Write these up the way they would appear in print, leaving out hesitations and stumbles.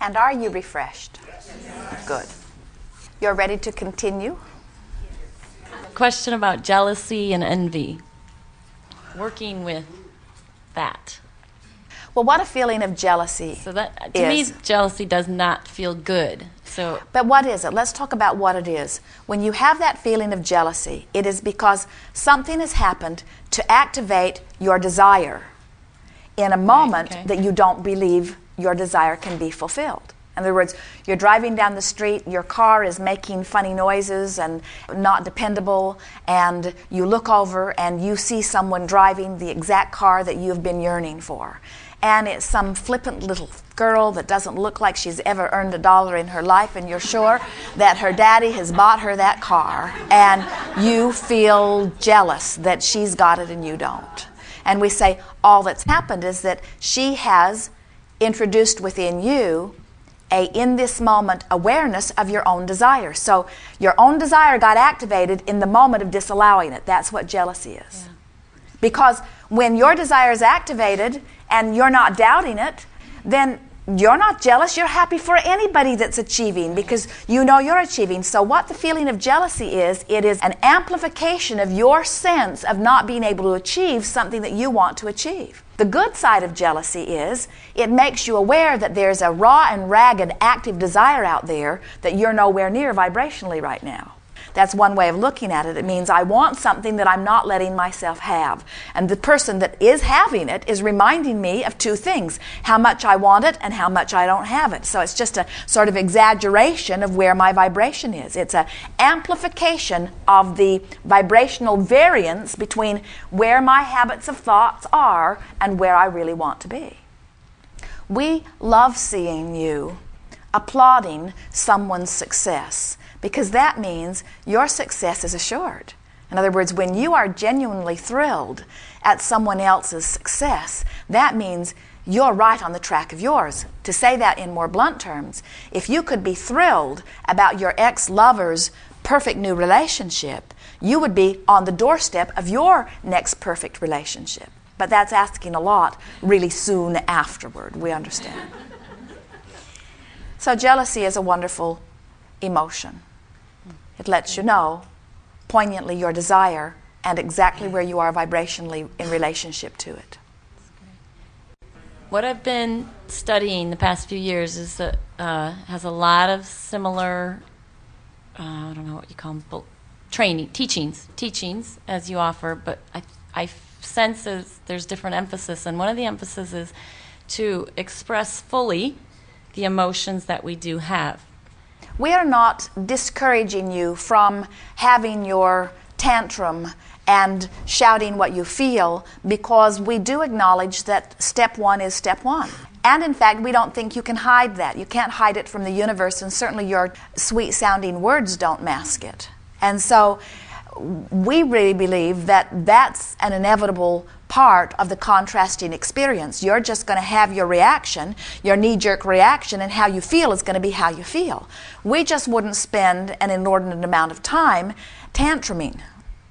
And are you refreshed? Yes. Good. You're ready to continue? Question about jealousy and envy. Working with that. Well, what a feeling of jealousy So that, to me, jealousy does not feel good. So, but what is it? Let's talk about what it is. When you have that feeling of jealousy, it is because something has happened to activate your desire in a moment that you don't believe your desire can be fulfilled. In other words, you're driving down the street, your car is making funny noises and not dependable, and you look over and you see someone driving the exact car that you've been yearning for. And it's some flippant little girl that doesn't look like she's ever earned $1 in her life, and you're sure that her daddy has bought her that car, and you feel jealous that she's got it and you don't. And we say all that's happened is that she has introduced within you in this moment awareness of your own desire. So your own desire got activated in the moment of disallowing it. That's what jealousy is. Yeah. Because when your desire is activated and you're not doubting it, then you're not jealous. You're happy for anybody that's achieving because you know you're achieving. So what the feeling of jealousy is, it is an amplification of your sense of not being able to achieve something that you want to achieve. The good side of jealousy is it makes you aware that there's a raw and ragged active desire out there that you're nowhere near vibrationally right now. That's one way of looking at it. It means I want something that I'm not letting myself have. And the person that is having it is reminding me of two things: how much I want it and how much I don't have it. So it's just a sort of exaggeration of where my vibration is. It's an amplification of the vibrational variance between where my habits of thoughts are and where I really want to be. We love seeing you applauding someone's success, because that means your success is assured. In other words, when you are genuinely thrilled at someone else's success, that means you're right on the track of yours. To say that in more blunt terms, if you could be thrilled about your ex-lover's perfect new relationship, you would be on the doorstep of your next perfect relationship. But that's asking a lot really soon afterward, we understand. So jealousy is a wonderful emotion. It lets you know poignantly your desire and exactly where you are vibrationally in relationship to it. What I've been studying the past few years is that has a lot of similar, I don't know what you call them, teachings as you offer, but I sense there's different emphasis, and one of the emphasis is to express fully the emotions that we do have. We are not discouraging you from having your tantrum and shouting what you feel, because we do acknowledge that step one is step one. And in fact, we don't think you can hide that. You can't hide it from the universe, and certainly your sweet-sounding words don't mask it. And so we really believe that that's an inevitable part of the contrasting experience. You're just going to have your reaction, your knee-jerk reaction, and how you feel is going to be how you feel. We just wouldn't spend an inordinate amount of time tantruming.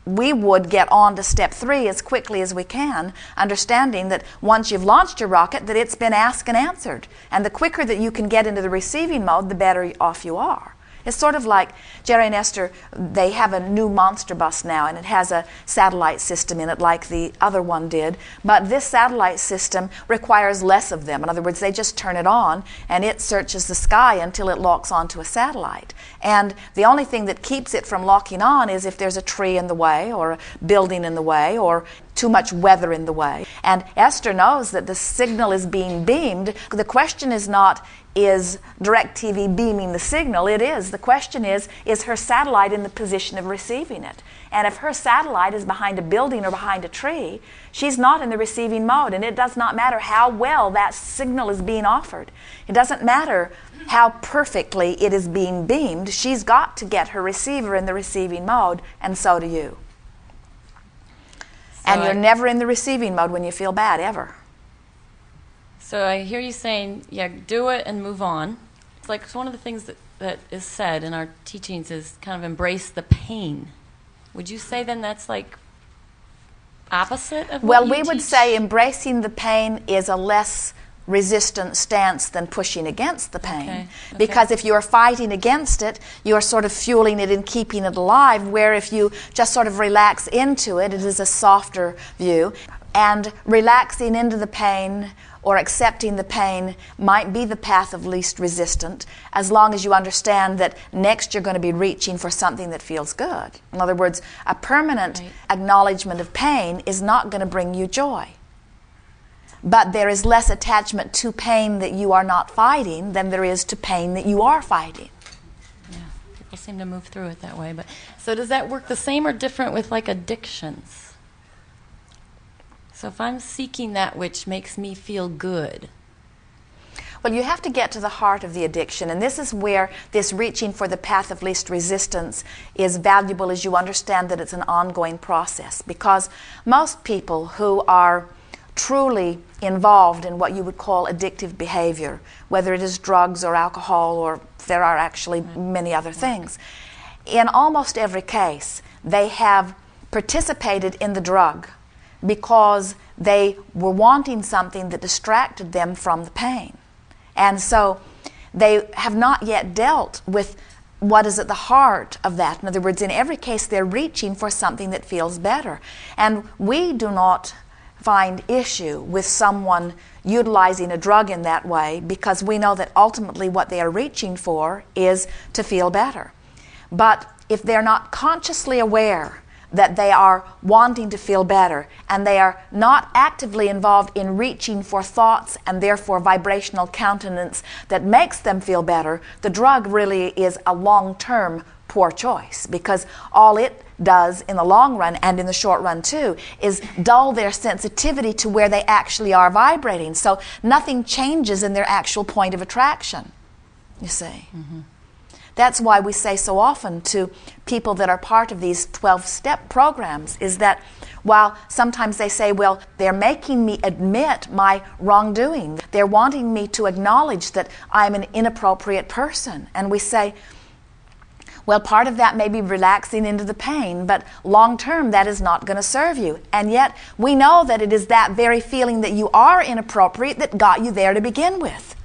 We would get on to step 3 as quickly as we can, understanding that once you've launched your rocket, that it's been asked and answered. And the quicker that you can get into the receiving mode, the better off you are. It's sort of like Jerry and Esther, they have a new monster bus now, and it has a satellite system in it like the other one did. But this satellite system requires less of them. In other words, they just turn it on, and it searches the sky until it locks onto a satellite. And the only thing that keeps it from locking on is if there's a tree in the way, or a building in the way, or too much weather in the way. And Esther knows that the signal is being beamed. The question is not, is DirecTV beaming the signal? It is. The question is her satellite in the position of receiving it? And if her satellite is behind a building or behind a tree, she's not in the receiving mode. And it does not matter how well that signal is being offered. It doesn't matter how perfectly it is being beamed. She's got to get her receiver in the receiving mode, and so do you. And you're never in the receiving mode when you feel bad, ever. So I hear you saying, yeah, do it and move on. It's like one of the things that is said in our teachings is kind of embrace the pain. Would you say then that's like opposite of what you teach? Well, we would say embracing the pain is a less resistant stance than pushing against the pain. Okay. Because if you're fighting against it, you're sort of fueling it and keeping it alive, where if you just sort of relax into it, it is a softer view. And relaxing into the pain or accepting the pain might be the path of least resistance, as long as you understand that next you're going to be reaching for something that feels good. In other words, a permanent acknowledgement of pain is not going to bring you joy. But there is less attachment to pain that you are not fighting than there is to pain that you are fighting. Yeah, people seem to move through it that way. But so does that work the same or different with like addictions? So if I'm seeking that which makes me feel good. Well, you have to get to the heart of the addiction, and this is where this reaching for the path of least resistance is valuable, as you understand that it's an ongoing process. Because most people who are truly involved in what you would call addictive behavior, whether it is drugs or alcohol, or there are actually many other things, in almost every case, they have participated in the drug because they were wanting something that distracted them from the pain. And so they have not yet dealt with what is at the heart of that. In other words, in every case, they're reaching for something that feels better. And we do not find issue with someone utilizing a drug in that way, because we know that ultimately what they are reaching for is to feel better. But if they're not consciously aware that they are wanting to feel better, and they are not actively involved in reaching for thoughts and therefore vibrational countenance that makes them feel better, the drug really is a long-term poor choice, because all it does in the long run, and in the short run too, is dull their sensitivity to where they actually are vibrating. So nothing changes in their actual point of attraction, you see. Mm-hmm. That's why we say so often to people that are part of these 12-step programs is that while sometimes they say, well, they're making me admit my wrongdoing, they're wanting me to acknowledge that I'm an inappropriate person. And we say, well, part of that may be relaxing into the pain, but long term that is not going to serve you. And yet we know that it is that very feeling that you are inappropriate that got you there to begin with.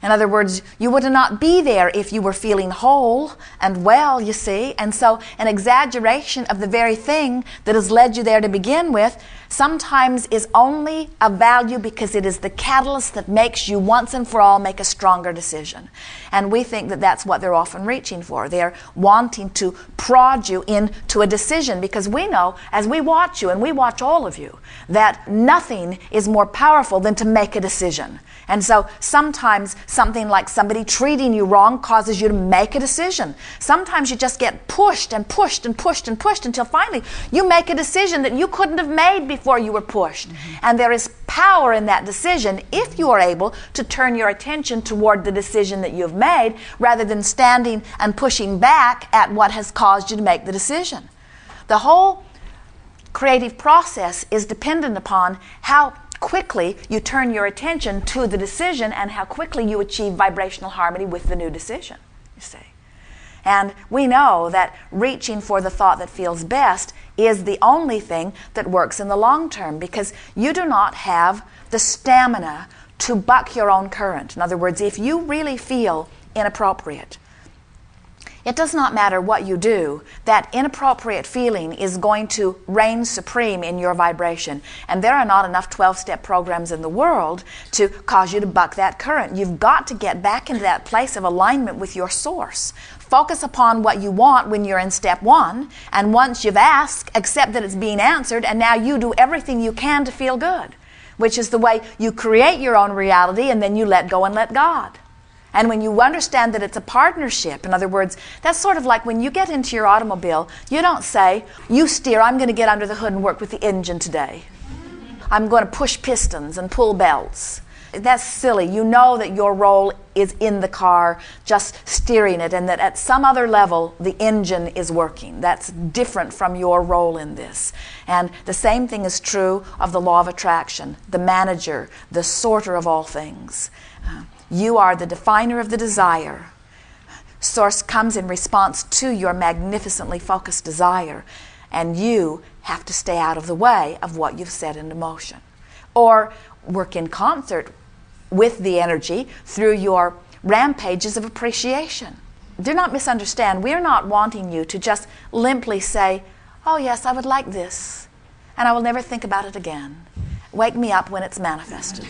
In other words, you would not be there if you were feeling whole and well, you see. And so an exaggeration of the very thing that has led you there to begin with sometimes is only of value because it is the catalyst that makes you once and for all make a stronger decision. And we think that that's what they're often reaching for. They're wanting to prod you into a decision, because we know, as we watch you, and we watch all of you, that nothing is more powerful than to make a decision. And so sometimes something like somebody treating you wrong causes you to make a decision. Sometimes you just get pushed and pushed and pushed and pushed until finally you make a decision that you couldn't have made before you were pushed. Mm-hmm. And there is power in that decision if you are able to turn your attention toward the decision that you've made, rather than standing and pushing back at what has caused you to make the decision. The whole creative process is dependent upon how quickly you turn your attention to the decision and how quickly you achieve vibrational harmony with the new decision, you see. And we know that reaching for the thought that feels best is the only thing that works in the long term, because you do not have the stamina to buck your own current. In other words, if you really feel inappropriate, it does not matter what you do, that inappropriate feeling is going to reign supreme in your vibration. And there are not enough 12-step programs in the world to cause you to buck that current. You've got to get back into that place of alignment with your source. Focus upon what you want when you're in step one, and once you've asked, accept that it's being answered, and now you do everything you can to feel good, which is the way you create your own reality, and then you let go and let God. And when you understand that it's a partnership, in other words, that's sort of like when you get into your automobile, you don't say, you steer, I'm going to get under the hood and work with the engine today. I'm going to push pistons and pull belts. That's silly. You know that your role is in the car, just steering it, and that at some other level, the engine is working. That's different from your role in this. And the same thing is true of the law of attraction, the manager, the sorter of all things. You are the definer of the desire. Source comes in response to your magnificently focused desire, and you have to stay out of the way of what you've set into motion. Or work in concert with the energy through your rampages of appreciation. Do not misunderstand. We're not wanting you to just limply say, oh yes, I would like this, and I will never think about it again. Wake me up when it's manifested.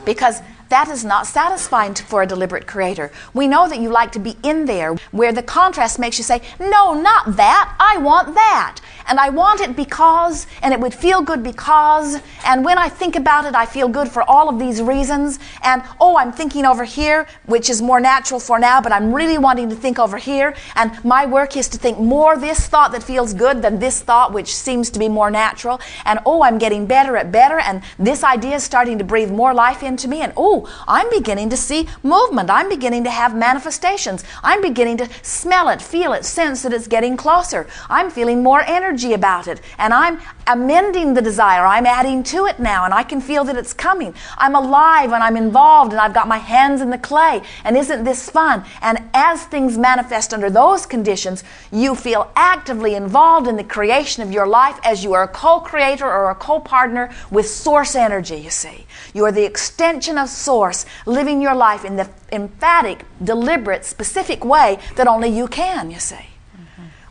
Because that is not satisfying for a deliberate creator. We know that you like to be in there where the contrast makes you say, no, not that, I want that. And I want it because, and it would feel good because, and when I think about it, I feel good for all of these reasons. And, oh, I'm thinking over here, which is more natural for now, but I'm really wanting to think over here. And my work is to think more this thought that feels good than this thought, which seems to be more natural. And, oh, I'm getting better at better, and this idea is starting to breathe more life into me. And, oh, I'm beginning to see movement. I'm beginning to have manifestations. I'm beginning to smell it, feel it, sense that it's getting closer. I'm feeling more energy about it, and I'm amending the desire. I'm adding to it now, and I can feel that it's coming. I'm alive, and I'm involved, and I've got my hands in the clay, and isn't this fun? And as things manifest under those conditions, you feel actively involved in the creation of your life as you are a co-creator or a co-partner with source energy, you see. You are the extension of source, living your life in the emphatic, deliberate, specific way that only you can, you see.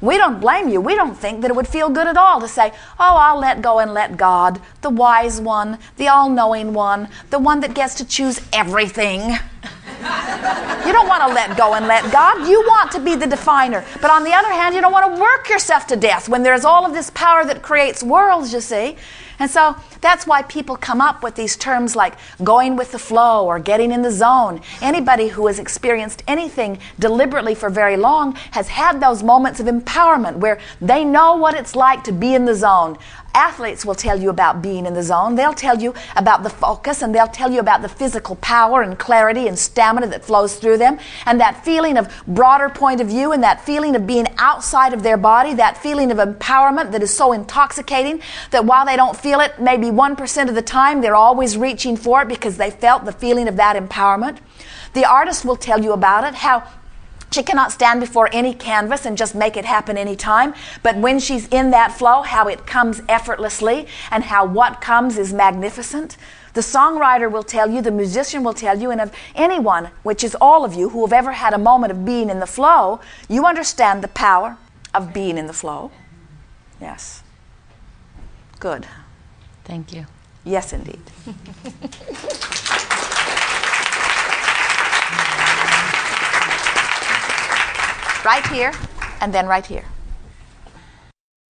We don't blame you. We don't think that it would feel good at all to say, oh, I'll let go and let God, the wise one, the all-knowing one, the one that gets to choose everything. You don't want to let go and let God. You want to be the definer. But on the other hand, you don't want to work yourself to death when there's all of this power that creates worlds, you see. And so that's why people come up with these terms like going with the flow or getting in the zone. Anybody who has experienced anything deliberately for very long has had those moments of empowerment where they know what it's like to be in the zone. Athletes will tell you about being in the zone. They'll tell you about the focus, and they'll tell you about the physical power and clarity and stamina that flows through them, and that feeling of broader point of view, and that feeling of being outside of their body, that feeling of empowerment that is so intoxicating that while they don't feel it maybe 1% of the time, they're always reaching for it because they felt the feeling of that empowerment. The artist will tell you about it, how she cannot stand before any canvas and just make it happen anytime. But when she's in that flow, how it comes effortlessly and how what comes is magnificent. The songwriter will tell you, the musician will tell you, and of anyone, which is all of you, who have ever had a moment of being in the flow, you understand the power of being in the flow. Yes. Good. Thank you. Yes, indeed. Right here, and then right here.